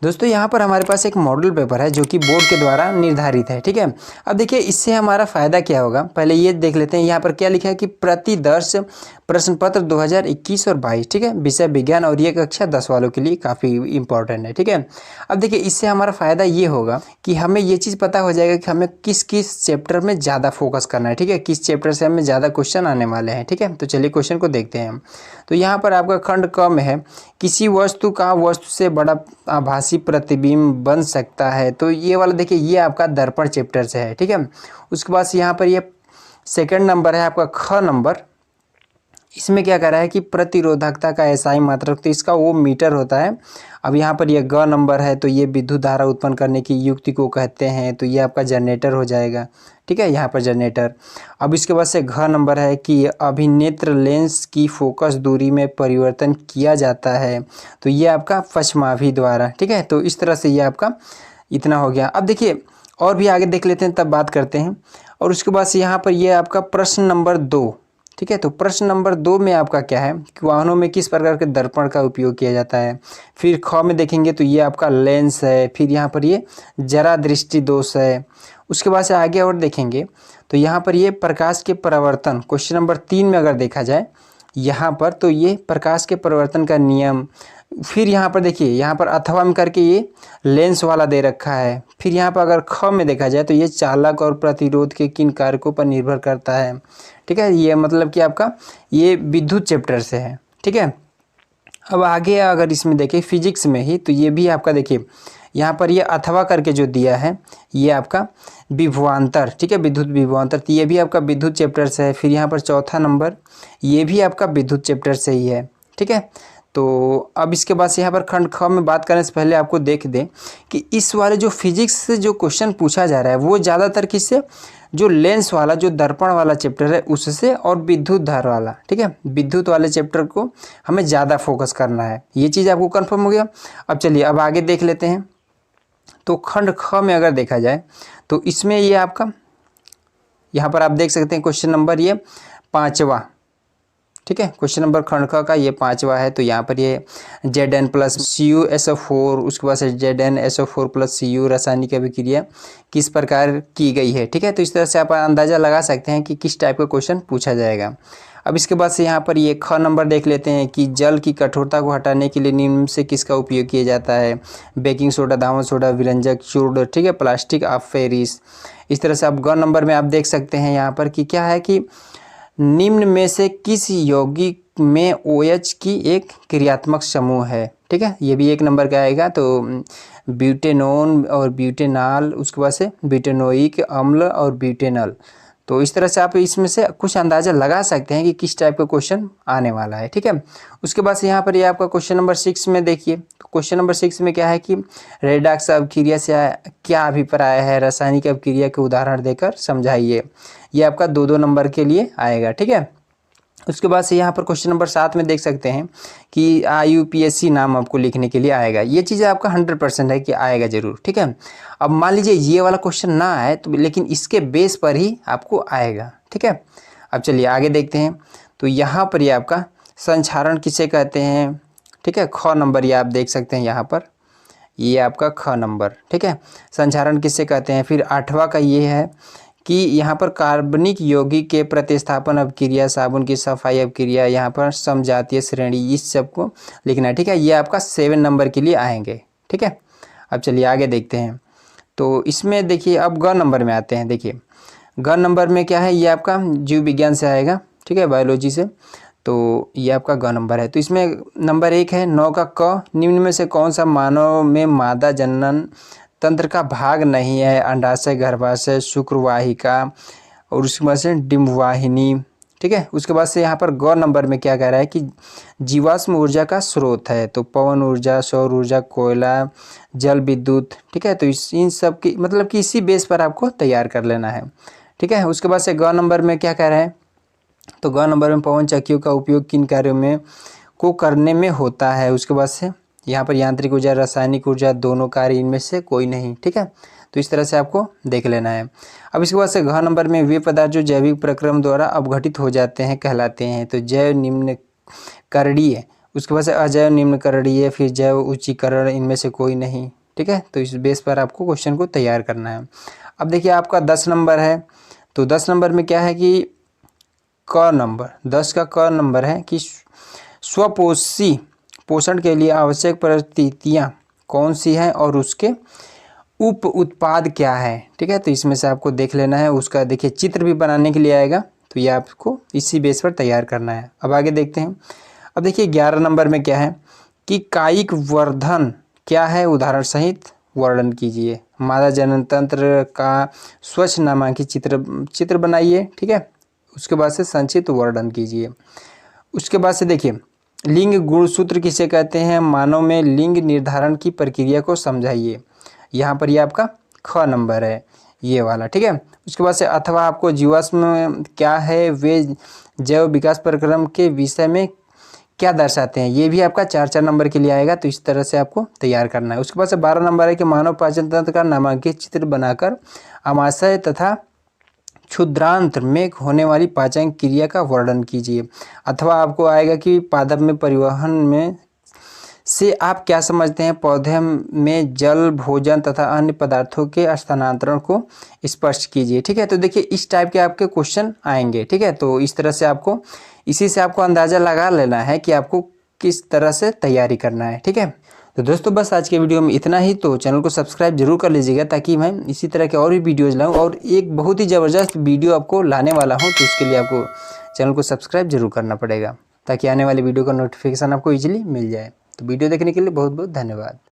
दोस्तों यहाँ पर हमारे पास एक मॉडल पेपर है जो कि बोर्ड के द्वारा निर्धारित है। ठीक है, अब देखिए इससे हमारा फ़ायदा क्या होगा, पहले ये देख लेते हैं। यहाँ पर क्या लिखा है कि प्रतिदर्श प्रश्न पत्र 2021 और 22। ठीक है, विषय विज्ञान और ये कक्षा 10 वालों के लिए काफ़ी इंपॉर्टेंट है। ठीक है, अब देखिए इससे हमारा फ़ायदा ये होगा कि हमें ये चीज़ पता हो जाएगा कि हमें किस किस चैप्टर में ज़्यादा फोकस करना है। ठीक है, किस चैप्टर से हमें ज़्यादा क्वेश्चन आने वाले हैं। ठीक है, तो चलिए क्वेश्चन को देखते हैं हम। तो यहाँ पर आपका खंड क में है, किसी वस्तु का वस्तु से बड़ा आभासी प्रतिबिंब बन सकता है। तो ये वाला देखिए ये आपका दर्पण चैप्टर से है। ठीक है, उसके बाद यहाँ पर ये सेकंड नंबर है आपका ख नंबर। इसमें क्या कर रहा है कि प्रतिरोधकता का एसआई मात्रक, तो इसका वो मीटर होता है। अब यहाँ पर ये ग नंबर है, तो ये विद्युत धारा उत्पन्न करने की युक्ति को कहते हैं। तो ये आपका जनरेटर हो जाएगा। ठीक है, यहाँ पर जनरेटर। अब इसके बाद से घ नंबर है कि अभिनेत्र लेंस की फोकस दूरी में परिवर्तन किया जाता है। तो ये आपका पश्चमाभि द्वारा। ठीक है, तो इस तरह से ये आपका इतना हो गया। अब देखिए और भी आगे देख लेते हैं, तब बात करते हैं। और उसके बाद से यहाँ पर ये आपका प्रश्न नंबर 2। ठीक है, तो प्रश्न नंबर 2 में आपका क्या है कि वाहनों में किस प्रकार के दर्पण का उपयोग किया जाता है। फिर ख में देखेंगे तो ये आपका लेंस है। फिर यहाँ पर ये जरा दृष्टि दोष है। उसके बाद से आगे और देखेंगे तो यहाँ पर ये प्रकाश के परिवर्तन, क्वेश्चन नंबर 3 में अगर देखा जाए यहाँ पर, तो ये प्रकाश के परिवर्तन का नियम। फिर यहाँ पर देखिए यहाँ पर अथवा में करके ये लेंस वाला दे रखा है। फिर यहाँ पर अगर ख में देखा जाए तो ये चालक और प्रतिरोध के किन कारकों पर निर्भर करता है। ठीक है, ये मतलब कि आपका ये विद्युत चैप्टर से है। ठीक है, अब आगे अगर इसमें देखें फिजिक्स में ही, तो ये भी आपका देखिए यहाँ पर ये अथवा करके जो दिया है ये आपका विभवांतर। ठीक है, विद्युत विभवांतर, तो ये भी आपका विद्युत चैप्टर से है। फिर यहाँ पर चौथा नंबर ये भी आपका विद्युत चैप्टर से ही है। ठीक है, तो अब इसके बाद से यहाँ पर खंड ख में बात करने से पहले आपको देख दें कि इस वाले जो फिजिक्स से जो क्वेश्चन पूछा जा रहा है वो ज़्यादातर किससे, जो लेंस वाला जो दर्पण वाला चैप्टर है उससे, और विद्युत धार वाला। ठीक है, विद्युत वाले चैप्टर को हमें ज़्यादा फोकस करना है। ये चीज़ आपको कंफर्म हो गया। अब चलिए अब आगे देख लेते हैं। तो खंड ख में अगर देखा जाए तो इसमें ये आपका यहाँ पर आप देख सकते हैं क्वेश्चन नंबर ये 5वां। ठीक है, क्वेश्चन नंबर खंड ख का ये 5वां है। तो यहाँ पर ये Zn प्लस CuSO4, उसके बाद से ZnSO4 प्लस Cu रासायनिक अभिक्रिया किस प्रकार की गई है। ठीक है, तो इस तरह से आप अंदाज़ा लगा सकते हैं कि किस टाइप का क्वेश्चन पूछा जाएगा। अब इसके बाद से यहाँ पर ये ख नंबर देख लेते हैं कि जल की कठोरता को हटाने के लिए निम्न से किसका उपयोग किया जाता है। बेकिंग सोडा, धावन सोडा, विरंजक, चूर्ण, ठीक है, प्लास्टिक ऑफ पेरिस। इस तरह से आप ग नंबर में आप देख सकते हैं यहाँ पर कि क्या है कि निम्न में से किस यौगिक में OH की एक क्रियात्मक समूह है। ठीक है, ये भी 1 नंबर का आएगा। तो ब्यूटेनोन और ब्यूटेनॉल, उसके बाद से ब्यूटेनोइक अम्ल और ब्यूटेनॉल। तो इस तरह से आप इसमें से कुछ अंदाज़ा लगा सकते हैं कि किस टाइप का क्वेश्चन आने वाला है। ठीक है, उसके बाद से यहाँ पर ये आपका क्वेश्चन नंबर 6 में देखिए। तो क्वेश्चन नंबर 6 में क्या है कि रेडॉक्स अभिक्रिया से क्या अभिप्राय है, रासायनिक अभिक्रिया के उदाहरण देकर समझाइए। ये आपका 2-2 नंबर के लिए आएगा। ठीक है, उसके बाद से यहाँ पर क्वेश्चन नंबर 7 में देख सकते हैं कि IUPAC नाम आपको लिखने के लिए आएगा। ये चीज़ आपका 100% है कि आएगा ज़रूर। ठीक है, अब मान लीजिए ये वाला क्वेश्चन ना आए तो, लेकिन इसके बेस पर ही आपको आएगा। ठीक है, अब चलिए आगे देखते हैं। तो यहाँ पर ये आपका संक्षारण किसे कहते हैं। ठीक है, ख नंबर ये आप देख सकते हैं यहाँ पर, ये आपका ख नंबर। ठीक है, संक्षारण किसे कहते हैं। फिर 8वां का ये है कि यहाँ पर कार्बनिक यौगिक के प्रतिस्थापन अभिक्रिया, साबुन की सफाई अभिक्रिया, यहाँ पर समजातीय श्रेणी, इस सब को लिखना है। ठीक है, ये आपका 7 नंबर के लिए आएंगे। ठीक है, अब चलिए आगे देखते हैं। तो इसमें देखिए अब ग नंबर में आते हैं। देखिए ग नंबर में क्या है, ये आपका जीव विज्ञान से आएगा। ठीक है, बायोलॉजी से। तो ये आपका ग नंबर है। तो इसमें नंबर 1 है 9 का क, निम्न में से कौन सा मानव में मादा जनन तंत्र का भाग नहीं है। अंडाशय, गर्भाशय, शुक्रवाहिका और उसके बाद से डिम्बवाहिनी। ठीक है, उसके बाद से यहाँ पर ग नंबर में क्या कह रहा है कि जीवाश्म ऊर्जा का स्रोत है। तो पवन ऊर्जा, सौर ऊर्जा, कोयला, जल विद्युत। ठीक है, तो इन सब की मतलब कि इसी बेस पर आपको तैयार कर लेना है। ठीक है, उसके बाद से ग नंबर में क्या कह रहा है, तो ग नंबर में पवन चक्कियों का उपयोग किन कार्यों में को करने में होता है। उसके बाद से यहाँ पर यांत्रिक ऊर्जा, रासायनिक ऊर्जा, दोनों कार्य, इनमें से कोई नहीं। ठीक है, तो इस तरह से आपको देख लेना है। अब इसके बाद से घ नंबर में वे पदार्थ जो जैविक प्रक्रम द्वारा अपघटित हो जाते हैं कहलाते हैं। तो जैव निम्न करणीय उसके बाद से अजैव निम्नकरणीय, फिर जैव उच्चीकरण, इनमें से कोई नहीं। ठीक है, तो इस बेस पर आपको क्वेश्चन को तैयार करना है। अब देखिए आपका 10 नंबर है, तो 10 नंबर में क्या है कि क नंबर, 10 का क नंबर है कि स्वपोषी पोषण के लिए आवश्यक परिस्थितियाँ कौन सी हैं और उसके उप उत्पाद क्या है। ठीक है, तो इसमें से आपको देख लेना है, उसका देखिए चित्र भी बनाने के लिए आएगा, तो ये आपको इसी बेस पर तैयार करना है। अब आगे देखते हैं। अब देखिए 11 नंबर में क्या है कि कायिक वर्धन क्या है, उदाहरण सहित वर्णन कीजिए। मादा जनन तंत्र का स्वच्छ नामांकित चित्र बनाइए। ठीक है, उसके बाद से संक्षिप्त वर्णन कीजिए। उसके बाद से देखिए लिंग गुणसूत्र किसे कहते हैं, मानव में लिंग निर्धारण की प्रक्रिया को समझाइए। यहाँ पर ये आपका ख नंबर है, ये वाला। ठीक है, उसके बाद से अथवा आपको जीवाश्म क्या है, वे जैव विकास प्रक्रम के विषय में क्या दर्शाते हैं, ये भी आपका 4 नंबर के लिए आएगा, तो इस तरह से आपको तैयार करना है। उसके बाद से 12 नंबर है कि मानव पाचन तंत्र का नामांकित चित्र बनाकर आमाशय तथा क्षुद्रांत्र में होने वाली पाचन क्रिया का वर्णन कीजिए। अथवा आपको आएगा कि पादप में परिवहन में से आप क्या समझते हैं, पौधे में जल, भोजन तथा अन्य पदार्थों के स्थानांतरण को स्पष्ट कीजिए। ठीक है, तो देखिए इस टाइप के आपके क्वेश्चन आएंगे। ठीक है, तो इस तरह से आपको, इसी से आपको अंदाज़ा लगा लेना है कि आपको किस तरह से तैयारी करना है। ठीक है, तो दोस्तों बस आज के वीडियो में इतना ही। तो चैनल को सब्सक्राइब जरूर कर लीजिएगा ताकि मैं इसी तरह के और भी वीडियोज़ लाऊँ, और एक बहुत ही ज़बरदस्त वीडियो आपको लाने वाला हूँ, तो उसके लिए आपको चैनल को सब्सक्राइब जरूर करना पड़ेगा ताकि आने वाली वीडियो का नोटिफिकेशन आपको ईजिली मिल जाए। तो वीडियो देखने के लिए बहुत बहुत धन्यवाद।